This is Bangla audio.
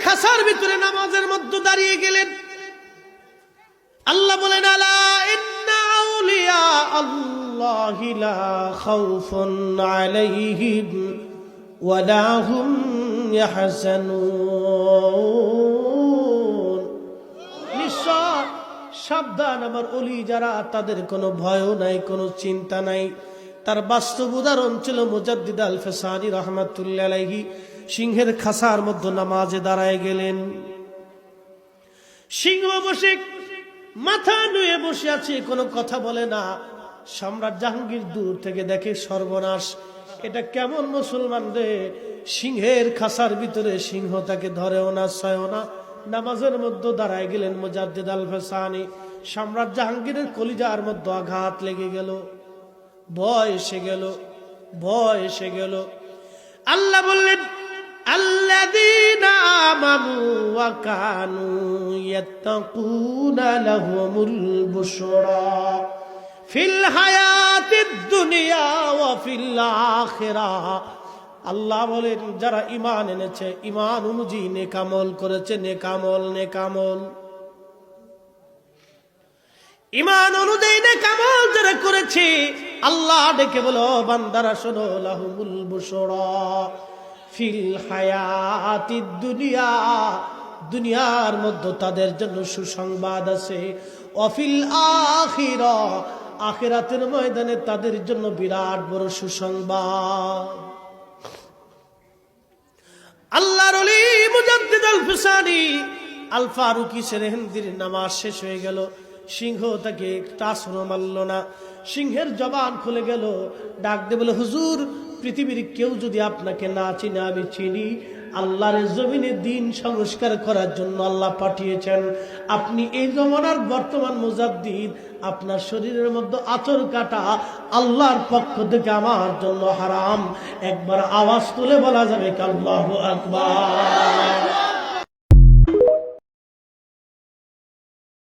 খাসার ভিতরে নামাজের মধ্যে দাঁড়িয়ে গেলেন। আল্লাহ বলেন আলা ইন্না আউলিয়া আল্লাহি লা খাউফুন আলাইহিম ওয়া লা হুম ইয়াহজানুন। নিশ্চয় সাবধান, আমার ওলি যারা তাদের কোনো ভয়ও নাই, কোনো চিন্তা নাই। তার বাস্তব উদাহরণ ছিল মুজাদ্দিদ আল ফিসানি রাহমাতুল্লাহি আলাইহি। সিংহের খাসার মধ্যে নামাজে দাঁড়ায় গেলেন। সিংহ বসে মাথা নুয়ে বসে আছে, কোনো কথা বলে না। সম্রাট জাহাঙ্গীর দূর থেকে দেখে সর্বনাশ, এটা কেমন মুসলমান রে, সিংহের খাসার ভিতরে সিংহ তাকে ধরেও না ছয়ও না, নামাজের মধ্যে দাঁড়ায় গেলেন মুজাদ্দিদ আল ফিসানি। সম্রাট জাহাঙ্গীরের কলিজার মধ্যে আঘাত লেগে গেল, ভয় এসে গেল, ভয় এসে গেল। আল্লাহ বললেন আল্লাযীনা আমানু ওয়া কানু ইয়াত্তাকুনা লাহুমুল বুশরা ফিল হায়াতিদ দুনিয়া ওয়া ফিল আখিরাহ। আল্লাহ বলেন যারা ঈমান এনেছে, ঈমান অনুযায়ী নেক আমল করেছে, নেক আমল, নেক আমল, ঈমান অনুযায়ী নেক আমল যারা করেছে, আল্লাহ ডেকে বলো বান্দারা শোনো, লাহুমুল বুশরা ফিল হায়াতিদ দুনিয়া, দুনিয়ার মধ্যে তাদের জন্য সুসংবাদ আছে, ওয়াফিল আখিরাহ, আখিরাতের ময়দানে তাদের জন্য বিরাট বড় সুসংবাদ। আল্লাহর ওলি মুজাদ্দিদ আল ফিসানি আল ফারুকি সেরেহিন্দির নামাজ শেষ হয়ে গেল। সিংহ তাকে টাসও মারল না, সিংহের জবান খুলে গেল, ডাক দিয়ে বলে হুজুর, পৃথিবীর কেউ যদি আপনাকে না চিনে আমি চিনি। আল্লাহর জমিনে দিন সংস্কার করার জন্য আল্লাহ পাঠিয়েছেন। আপনি এই জমানার বর্তমান মুজাদ্দিদ, আপনার শরীরের মধ্যে আচর কাটা আল্লাহর পক্ষ থেকে আমার জন্য হারাম। একবার আওয়াজ তুলে বলা যাবে আল্লাহু আকবার।